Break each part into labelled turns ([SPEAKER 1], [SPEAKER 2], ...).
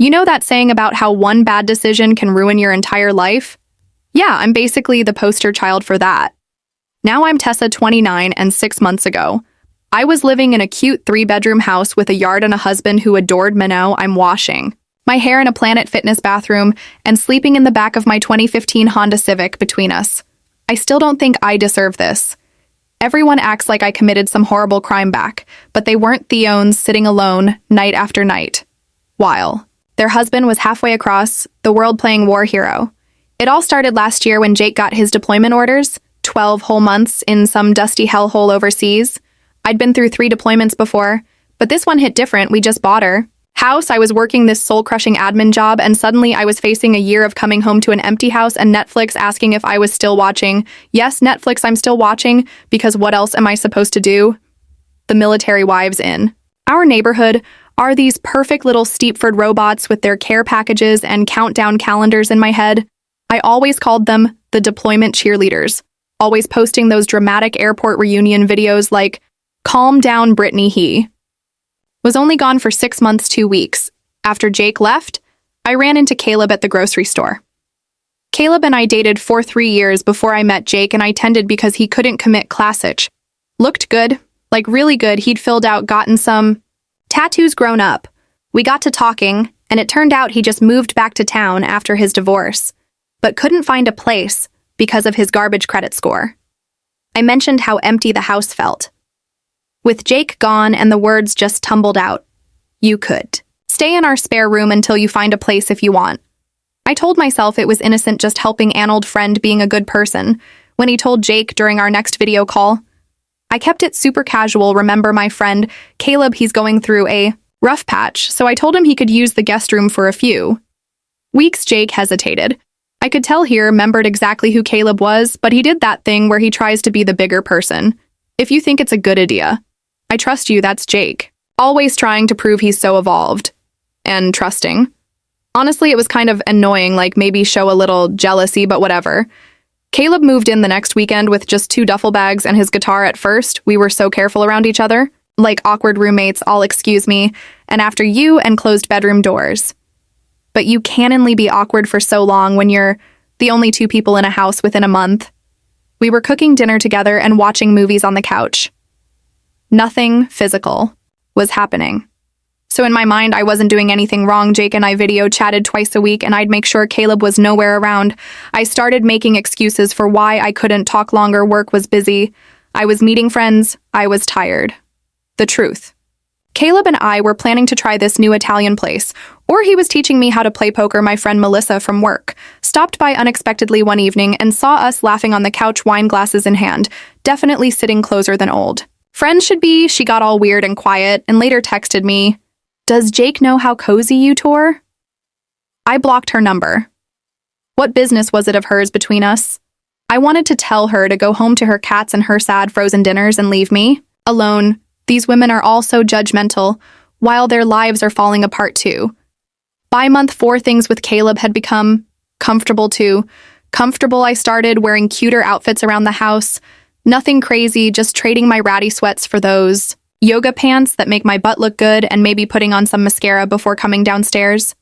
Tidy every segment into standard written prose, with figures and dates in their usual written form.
[SPEAKER 1] You know that saying about how one bad decision can ruin your entire life? Yeah, I'm basically the poster child for that. Now I'm Tessa, 29, and 6 months ago, I was living in a cute 3-bedroom house with a yard and a husband who adored Minnow. I'm washing my hair in a Planet Fitness bathroom and sleeping in the back of my 2015 Honda Civic between us. I still don't think I deserve this. Everyone acts like I committed some horrible crime back, but they weren't Theons sitting alone night after night, while their husband was halfway across the world playing war hero. It all started last year when Jake got his deployment orders, 12 whole months in some dusty hellhole overseas. I'd been through 3 deployments before, but this one hit different. We just bought her house. I was working this soul-crushing admin job, and suddenly I was facing a year of coming home to an empty house and Netflix asking if I was still watching. Yes, Netflix, I'm still watching, because what else am I supposed to do? The Military Wives in our neighborhood are these perfect little Stepford robots with their care packages and countdown calendars in my head. I always called them the deployment cheerleaders, always posting those dramatic airport reunion videos like, "Calm down, Brittany," he was only gone for 6 months, 2 weeks. After Jake left, I ran into Caleb at the grocery store. Caleb and I dated for 3 years before I met Jake, and I tended because he couldn't commit. Classic. Looked good, like really good. He'd filled out, gotten some tattoos, grown up. We got to talking, and it turned out he just moved back to town after his divorce, but couldn't find a place because of his garbage credit score. I mentioned how empty the house felt. With Jake gone, and the words just tumbled out. "You could stay in our spare room until you find a place if you want." I told myself it was innocent, just helping an old friend, being a good person. When he told Jake during our next video call, I kept it super casual. Remember my friend Caleb, he's going through a rough patch, so I told him he could use the guest room for a few weeks. Jake hesitated. I could tell he remembered exactly who Caleb was, but he did that thing where he tries to be the bigger person. If you think it's a good idea, I trust you. That's Jake. Always trying to prove he's so evolved and trusting. Honestly, it was kind of annoying, like maybe show a little jealousy, but whatever. Caleb moved in the next weekend with just 2 duffel bags and his guitar. At first, we were so careful around each other, like awkward roommates, all excuse me, and after you and closed bedroom doors. But you can only be awkward for so long when you're the only 2 people in a house within a month. We were cooking dinner together and watching movies on the couch. Nothing physical was happening. So in my mind, I wasn't doing anything wrong. Jake and I video chatted twice a week, and I'd make sure Caleb was nowhere around. I started making excuses for why I couldn't talk longer. Work was busy. I was meeting friends. I was tired. The truth. Caleb and I were planning to try this new Italian place, or he was teaching me how to play poker. My friend Melissa from work stopped by unexpectedly one evening and saw us laughing on the couch, wine glasses in hand, definitely sitting closer than old friends should be. She got all weird and quiet and later texted me, "Does Jake know how cozy you tore?" I blocked her number. What business was it of hers between us? I wanted to tell her to go home to her cats and her sad frozen dinners and leave me alone. These women are all so judgmental, while their lives are falling apart too. By month 4, things with Caleb had become comfortable too. Comfortable, I started wearing cuter outfits around the house. Nothing crazy, just trading my ratty sweats for those yoga pants that make my butt look good, and maybe putting on some mascara before coming downstairs.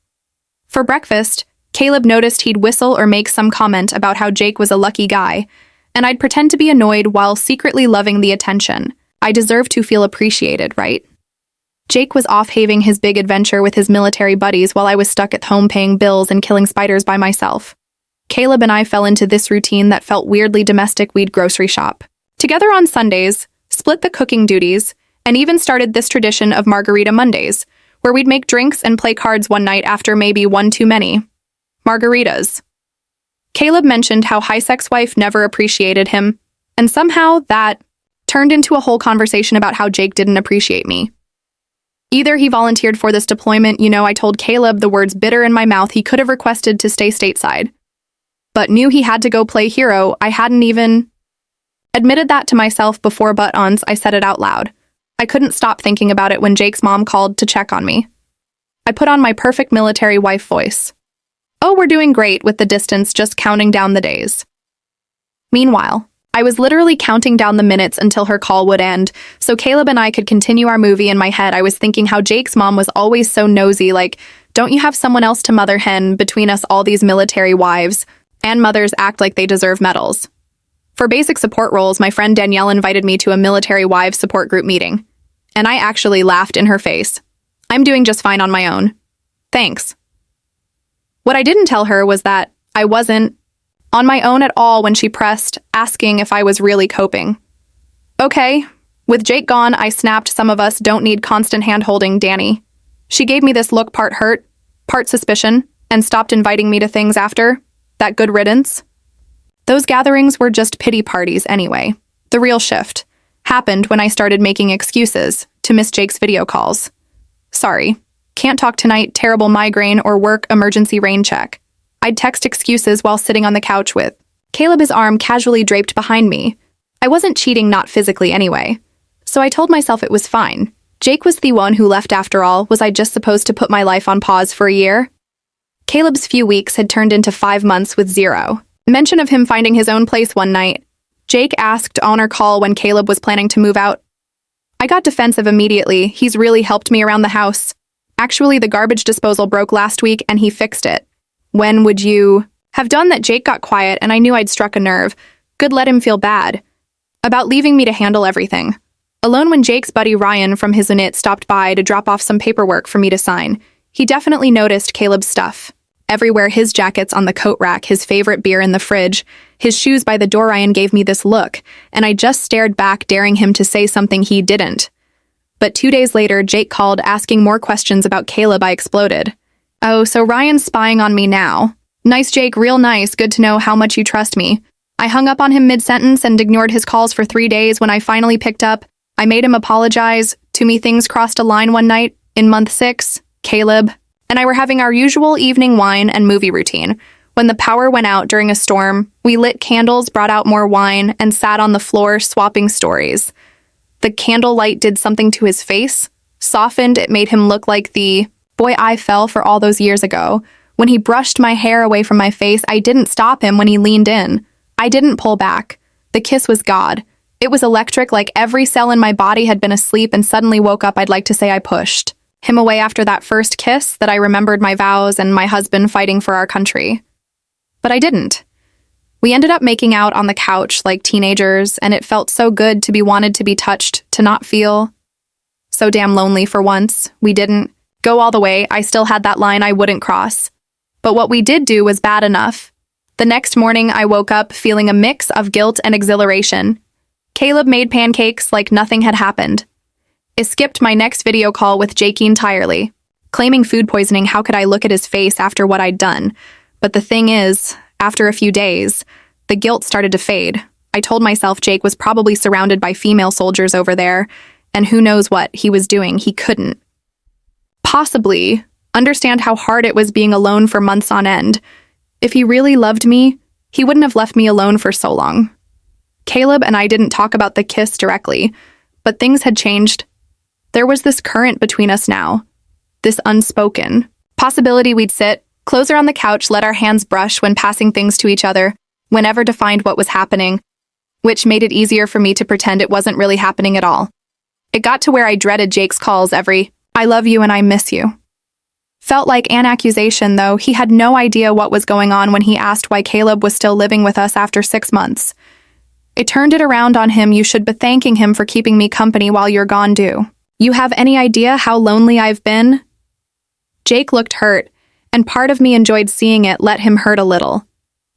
[SPEAKER 1] For breakfast, Caleb noticed he'd whistle or make some comment about how Jake was a lucky guy, and I'd pretend to be annoyed while secretly loving the attention. I deserve to feel appreciated, right? Jake was off having his big adventure with his military buddies while I was stuck at home paying bills and killing spiders by myself. Caleb and I fell into this routine that felt weirdly domestic. We'd grocery shop together on Sundays, split the cooking duties, and even started this tradition of Margarita Mondays, where we'd make drinks and play cards one night after maybe one too many margaritas. Caleb mentioned how high-sex wife never appreciated him, and somehow that turned into a whole conversation about how Jake didn't appreciate me. Either he volunteered for this deployment, I told Caleb, the words bitter in my mouth, he could have requested to stay stateside, but knew he had to go play hero. I hadn't even admitted that to myself before, but once I said it out loud. I couldn't stop thinking about it when Jake's mom called to check on me. I put on my perfect military wife voice. "Oh, we're doing great with the distance, just counting down the days." Meanwhile, I was literally counting down the minutes until her call would end, so Caleb and I could continue our movie. In my head, I was thinking how Jake's mom was always so nosy, like, Don't you have someone else to mother hen between us all these military wives, and mothers act like they deserve medals? For basic support roles, my friend Danielle invited me to a military wives support group meeting, and I actually laughed in her face. I'm doing just fine on my own. Thanks. What I didn't tell her was that I wasn't on my own at all when she pressed, asking if I was really coping. Okay, with Jake gone, I snapped some of us don't need constant hand-holding Danny. She gave me this look part hurt, part suspicion, and stopped inviting me to things after. That good riddance. Those gatherings were just pity parties anyway. The real shift happened when I started making excuses to miss Jake's video calls. Sorry, can't talk tonight, terrible migraine, or work emergency rain check. I'd text excuses while sitting on the couch with Caleb, his arm casually draped behind me. I wasn't cheating, not physically anyway. So I told myself it was fine. Jake was the one who left after all. Was I just supposed to put my life on pause for a year? Caleb's few weeks had turned into 5 months with zero mention of him finding his own place one night. Jake asked on our call when Caleb was planning to move out. I got defensive immediately. He's really helped me around the house. Actually, the garbage disposal broke last week and he fixed it. When would you have done that? Jake got quiet and I knew I'd struck a nerve. Good, let him feel bad about leaving me to handle everything. Alone when Jake's buddy Ryan from his unit stopped by to drop off some paperwork for me to sign, he definitely noticed Caleb's stuff. Everywhere, his jackets on the coat rack, his favorite beer in the fridge, his shoes by the door. Ryan gave me this look, and I just stared back, daring him to say something he didn't. But 2 days later, Jake called, asking more questions about Caleb. I exploded. Oh, so Ryan's spying on me now. Nice, Jake, real nice. Good to know how much you trust me. I hung up on him mid-sentence and ignored his calls for 3 days. When I finally picked up, I made him apologize to me. Things crossed a line one night. In month 6, Caleb and I were having our usual evening wine and movie routine. When the power went out during a storm, we lit candles, brought out more wine, and sat on the floor swapping stories. The candlelight did something to his face, softened. It made him look like the boy I fell for all those years ago. When he brushed my hair away from my face, I didn't stop him when he leaned in. I didn't pull back. The kiss was God. It was electric, like every cell in my body had been asleep and suddenly woke up. I'd like to say I pushed him away after that first kiss, that I remembered my vows and my husband fighting for our country. But I didn't. We ended up making out on the couch like teenagers, and it felt so good to be wanted, to be touched, to not feel so damn lonely for once. We didn't go all the way. I still had that line I wouldn't cross. But what we did do was bad enough. The next morning, I woke up feeling a mix of guilt and exhilaration. Caleb made pancakes like nothing had happened. I skipped my next video call with Jake entirely, claiming food poisoning. How could I look at his face after what I'd done? But the thing is, after a few days, the guilt started to fade. I told myself Jake was probably surrounded by female soldiers over there, and who knows what he was doing. He couldn't possibly understand how hard it was being alone for months on end. If he really loved me, he wouldn't have left me alone for so long. Caleb and I didn't talk about the kiss directly, but things had changed. There was this current between us now, this unspoken possibility. We'd sit closer on the couch, let our hands brush when passing things to each other, whenever defined what was happening, which made it easier for me to pretend it wasn't really happening at all. It got to where I dreaded Jake's calls. Every "I love you" and "I miss you" felt like an accusation, though he had no idea what was going on when he asked why Caleb was still living with us after 6 months. It turned it around on him. You should be thanking him for keeping me company while you're gone. Do you have any idea how lonely I've been? Jake looked hurt, and part of me enjoyed seeing it. Let him hurt a little.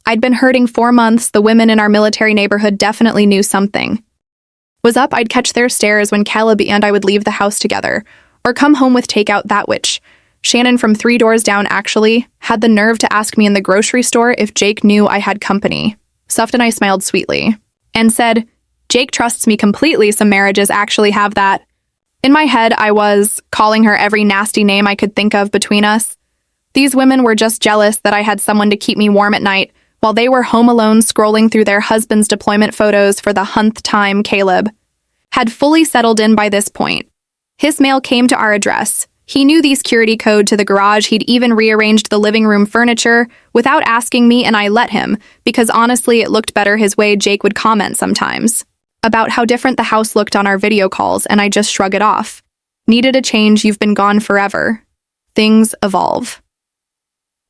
[SPEAKER 1] I'd been hurting 4 months. The women in our military neighborhood definitely knew something was up. I'd catch their stares when Caleb and I would leave the house together, or come home with takeout. That witch, Shannon from 3 doors down, actually had the nerve to ask me in the grocery store if Jake knew I had company. Suffed, and I smiled sweetly and said, Jake trusts me completely. Some marriages actually have that. In my head, I was calling her every nasty name I could think of between us. These women were just jealous that I had someone to keep me warm at night, while they were home alone scrolling through their husband's deployment photos for the 100th time. Caleb had fully settled in by this point. His mail came to our address. He knew the security code to the garage. He'd even rearranged the living room furniture without asking me, and I let him, because honestly, it looked better his way. Jake would comment sometimes about how different the house looked on our video calls, and I just shrug it off. Needed a change. You've been gone forever. things evolve.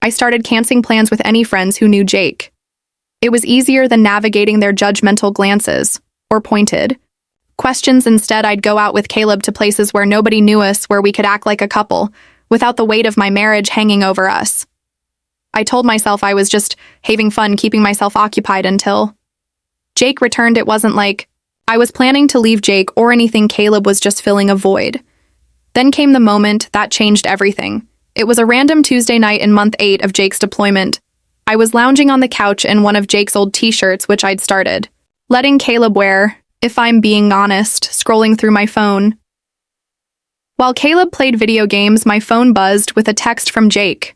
[SPEAKER 1] I started canceling plans with any friends who knew Jake. It was easier than navigating their judgmental glances, or pointed questions. Instead, I'd go out with Caleb to places where nobody knew us, where we could act like a couple, without the weight of my marriage hanging over us. I told myself I was just having fun, keeping myself occupied until Jake returned. It wasn't like I was planning to leave Jake or anything. Caleb was just filling a void. Then came the moment that changed everything. It was a random Tuesday night in month 8 of Jake's deployment. I was lounging on the couch in one of Jake's old t-shirts, which I'd started letting Caleb wear, if I'm being honest, scrolling through my phone. While Caleb played video games, my phone buzzed with a text from Jake.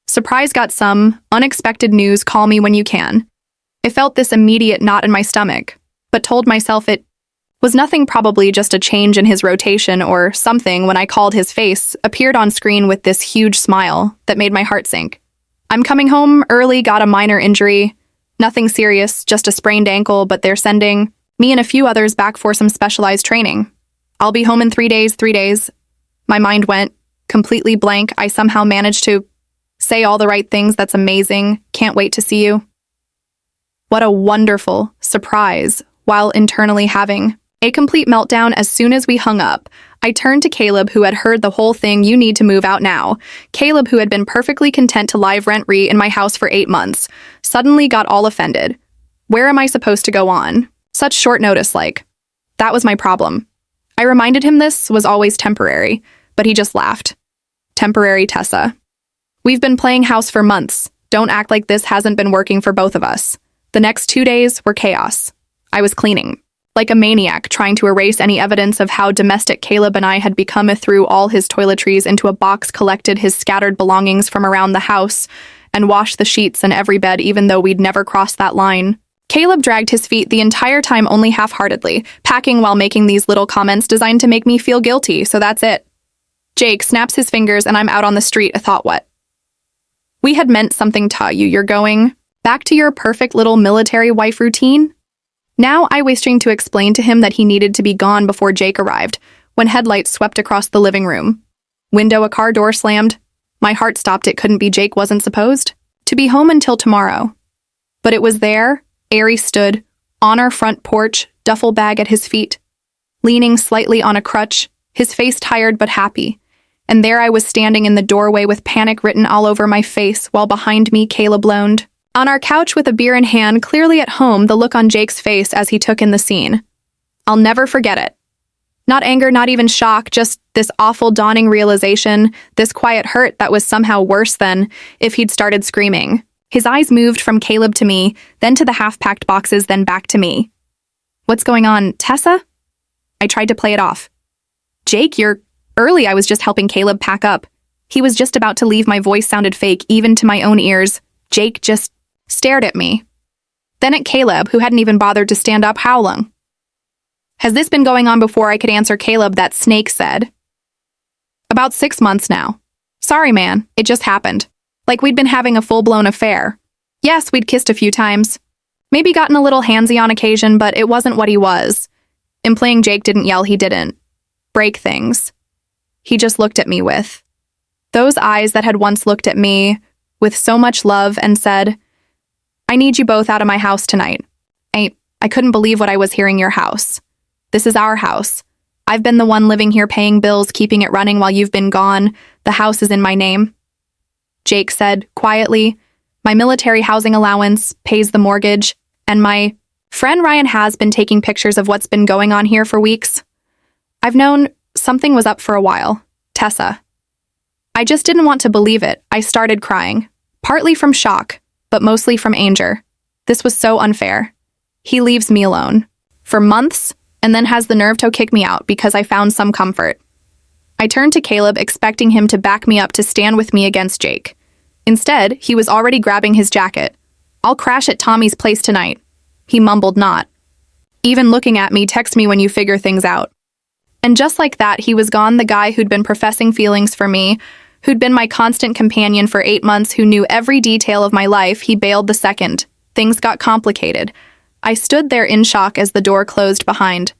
[SPEAKER 1] Surprise, got some unexpected news, call me when you can. I felt this immediate knot in my stomach, but told myself it was nothing, probably just a change in his rotation or something. When I called, his face appeared on screen with this huge smile that made my heart sink. I'm coming home early, got a minor injury. Nothing serious, just a sprained ankle, but they're sending me and a few others back for some specialized training. I'll be home in 3 days. My mind went completely blank. I somehow managed to say all the right things. That's amazing. Can't wait to see you. What a wonderful surprise, while internally having a complete meltdown. As soon as we hung up, I turned to Caleb, who had heard the whole thing. You need to move out now. Caleb, who had been perfectly content to live rent-free in my house for 8 months, suddenly got all offended. Where am I supposed to go on such short notice? Like, that was my problem. I reminded him this was always temporary, but he just laughed. Temporary, Tessa. We've been playing house for months. Don't act like this hasn't been working for both of us. The next 2 days were chaos. I was cleaning like a maniac, trying to erase any evidence of how domestic Caleb and I had become. Threw all his toiletries into a box, collected his scattered belongings from around the house, and washed the sheets in every bed, even though we'd never crossed that line. Caleb dragged his feet the entire time, only half-heartedly, packing while making these little comments designed to make me feel guilty. So that's it. Jake snaps his fingers and I'm out on the street. I thought, what? We had meant something to you. You're going back to your perfect little military wife routine? Now I was trying to explain to him that he needed to be gone before Jake arrived, when headlights swept across the living room. A car door slammed. My heart stopped. It couldn't be. Jake wasn't supposed to be home until tomorrow. But it was there. Ari stood on our front porch, duffel bag at his feet, leaning slightly on a crutch, his face tired but happy. And there I was standing in the doorway with panic written all over my face, while behind me Caleb loaned on our couch with a beer in hand, clearly at home, the look on Jake's face as he took in the scene. I'll never forget it. Not anger, not even shock, just this awful dawning realization, this quiet hurt that was somehow worse than if he'd started screaming. His eyes moved from Caleb to me, then to the half-packed boxes, then back to me. What's going on, Tessa? I tried to play it off. Jake, you're early. I was just helping Caleb pack up. He was just about to leave. My voice sounded fake, even to my own ears. Jake just stared at me. Then at Caleb, who hadn't even bothered to stand up. How long has this been going on? Before I could answer, Caleb, that snake, said, about 6 months now. Sorry, man, it just happened. Like we'd been having a full-blown affair. Yes, we'd kissed a few times. Maybe gotten a little handsy on occasion, but it wasn't what he was. Implying Jake didn't yell, he didn't break things. He just looked at me with those eyes that had once looked at me with so much love and said, I need you both out of my house tonight. I couldn't believe what I was hearing. Your house. This is our house. I've been the one living here, paying bills, keeping it running while you've been gone. The house is in my name. Jake said quietly, my military housing allowance pays the mortgage, and my friend Ryan has been taking pictures of what's been going on here for weeks. I've known something was up for a while. Tessa. I just didn't want to believe it. I started crying, partly from shock, but mostly from anger. This was so unfair. He leaves me alone for months and then has the nerve to kick me out because I found some comfort. I turned to Caleb, expecting him to back me up, to stand with me against Jake. Instead, he was already grabbing his jacket. I'll crash at Tommy's place tonight. He mumbled, not even looking at me. Text me when you figure things out. And just like that, he was gone. The guy who'd been professing feelings for me, who'd been my constant companion for 8 months, who knew every detail of my life, he bailed the second things got complicated. I stood there in shock as the door closed behind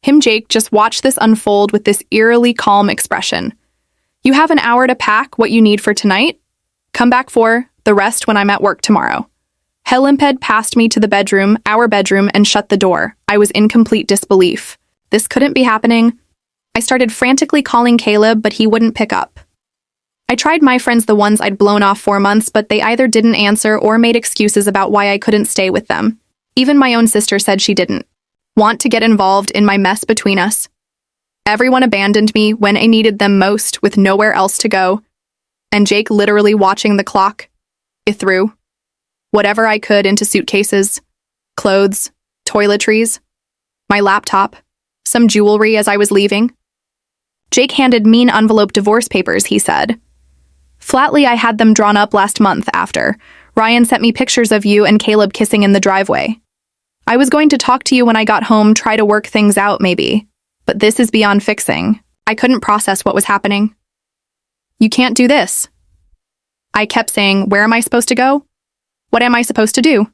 [SPEAKER 1] him. Jake just watched this unfold with this eerily calm expression. You have an hour to pack what you need for tonight. Come back for the rest when I'm at work tomorrow. Helimped passed me to the bedroom, our bedroom, and shut the door. I was in complete disbelief. This couldn't be happening. I started frantically calling Caleb, but he wouldn't pick up. I tried my friends, the ones I'd blown off 4 months, but they either didn't answer or made excuses about why I couldn't stay with them. Even my own sister said she didn't want to get involved in my mess between us. Everyone abandoned me when I needed them most, with nowhere else to go. And Jake literally watching the clock. I threw whatever I could into suitcases, clothes, toiletries, my laptop, some jewelry as I was leaving. Jake handed me an envelope divorce papers, he said. Flatly, I had them drawn up last month after. Ryan sent me pictures of you and Caleb kissing in the driveway. I was going to talk to you when I got home, try to work things out maybe. But this is beyond fixing. I couldn't process what was happening. You can't do this. I kept saying, where am I supposed to go? What am I supposed to do?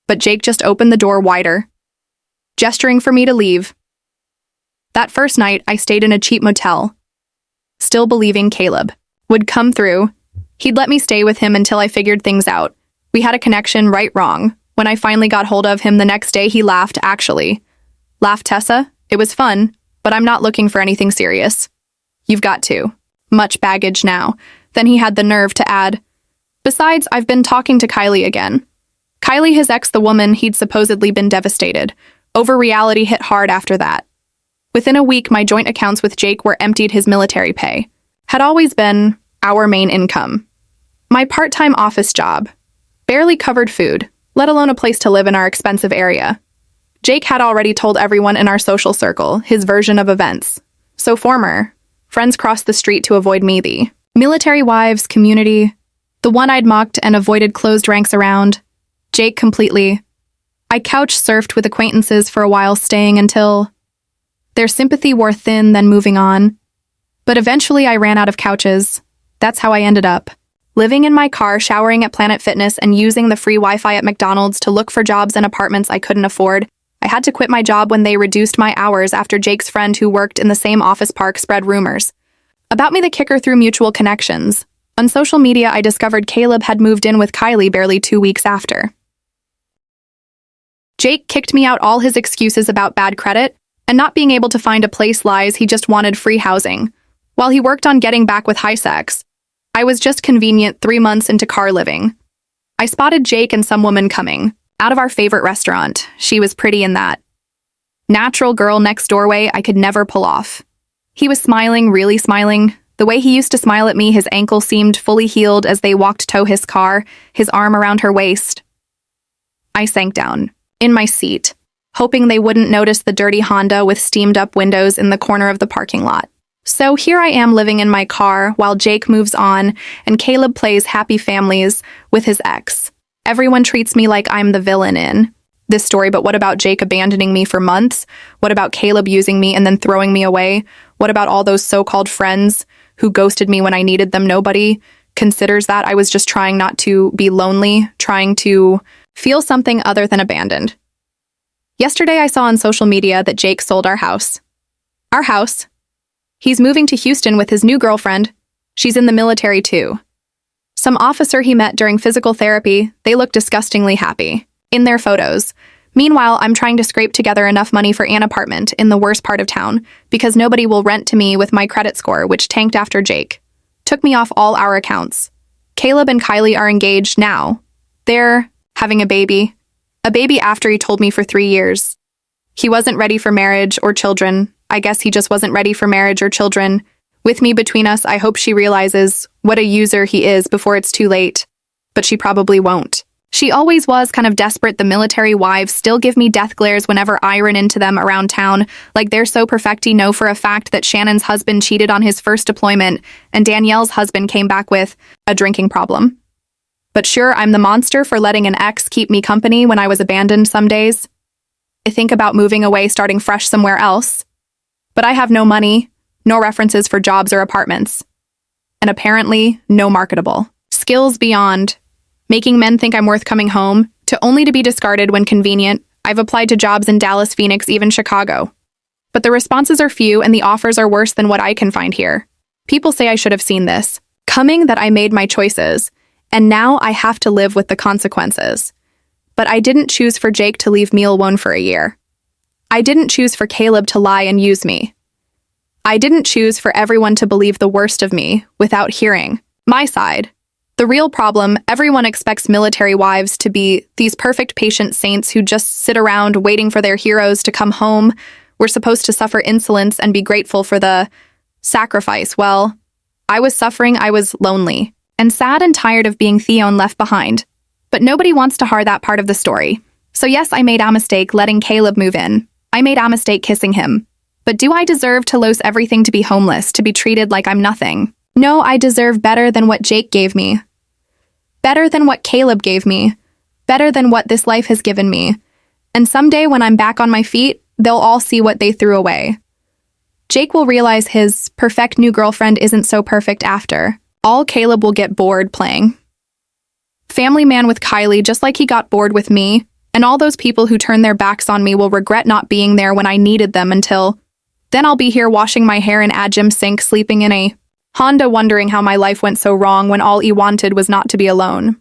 [SPEAKER 1] But Jake just opened the door wider, gesturing for me to leave. That first night, I stayed in a cheap motel, still believing Caleb would come through. He'd let me stay with him until I figured things out. We had a connection, right, wrong. When I finally got hold of him the next day, he laughed, actually. Laughed, Tessa? It was fun, but I'm not looking for anything serious. You've got too much baggage now. Then he had the nerve to add, besides, I've been talking to Kylie again. Kylie, his ex, the woman he'd supposedly been devastated. Over reality hit hard after that. Within a week, my joint accounts with Jake were emptied. His military pay had always been our main income. My part-time office job barely covered food, let alone a place to live in our expensive area. Jake had already told everyone in our social circle his version of events. So former friends crossed the street to avoid me, the military wives community, the one I'd mocked and avoided closed ranks around. Jake completely. I couch surfed with acquaintances for a while, staying until their sympathy wore thin, then moving on. But eventually I ran out of couches. That's how I ended up living in my car, showering at Planet Fitness, and using the free Wi-Fi at McDonald's to look for jobs and apartments I couldn't afford. I had to quit my job when they reduced my hours after Jake's friend who worked in the same office park spread rumors about me, the kicker through mutual connections. On social media, I discovered Caleb had moved in with Kylie barely 2 weeks after. Jake kicked me out, all his excuses about bad credit and not being able to find a place lies. He just wanted free housing. While he worked on getting back with high sex, I was just convenient 3 months into car living. I spotted Jake and some woman coming out of our favorite restaurant. She was pretty in that natural girl next doorway I could never pull off. He was smiling, really smiling. The way he used to smile at me, his ankle seemed fully healed as they walked to his car, his arm around her waist. I sank down in my seat, hoping they wouldn't notice the dirty Honda with steamed-up windows in the corner of the parking lot. So here I am living in my car while Jake moves on and Caleb plays happy families with his ex. Everyone treats me like I'm the villain in this story, but what about Jake abandoning me for months? What about Caleb using me and then throwing me away? What about all those so-called friends who ghosted me when I needed them? Nobody considers that. I was just trying not to be lonely, trying to feel something other than abandoned. Yesterday, I saw on social media that Jake sold our house. Our house. He's moving to Houston with his new girlfriend. She's in the military too. Some officer he met during physical therapy, they look disgustingly happy in their photos. Meanwhile, I'm trying to scrape together enough money for an apartment in the worst part of town because nobody will rent to me with my credit score, which tanked after Jake took me off all our accounts. Caleb and Kylie are engaged now. They're having a baby after he told me for 3 years he wasn't ready for marriage or children. I guess he just wasn't ready for marriage or children. With me between us, I hope she realizes what a user he is before it's too late. But she probably won't. She always was kind of desperate. The military wives still give me death glares whenever I run into them around town, like they're so perfecty. Know for a fact that Shannon's husband cheated on his first deployment and Danielle's husband came back with a drinking problem. But sure, I'm the monster for letting an ex keep me company when I was abandoned some days. I think about moving away, starting fresh somewhere else. But I have no money, no references for jobs or apartments, and apparently no marketable skills beyond making men think I'm worth coming home to only to be discarded when convenient. I've applied to jobs in Dallas, Phoenix, even Chicago. But the responses are few and the offers are worse than what I can find here. People say I should have seen this coming, that I made my choices, and now I have to live with the consequences. But I didn't choose for Jake to leave me alone for a year. I didn't choose for Caleb to lie and use me. I didn't choose for everyone to believe the worst of me without hearing my side. The real problem, everyone expects military wives to be these perfect patient saints who just sit around waiting for their heroes to come home. We're supposed to suffer insolence and be grateful for the sacrifice. Well, I was suffering, I was lonely, and sad and tired of being Theo and left behind. But nobody wants to hear that part of the story. So yes, I made a mistake letting Caleb move in. I made a mistake kissing him. But do I deserve to lose everything, to be homeless, to be treated like I'm nothing? No, I deserve better than what Jake gave me. Better than what Caleb gave me. Better than what this life has given me. And someday when I'm back on my feet, they'll all see what they threw away. Jake will realize his perfect new girlfriend isn't so perfect after all. Caleb will get bored playing family man with Kylie just like he got bored with me, and all those people who turned their backs on me will regret not being there when I needed them. Until then, I'll be here washing my hair in a gym sink, sleeping in a Honda, wondering how my life went so wrong when all he wanted was not to be alone.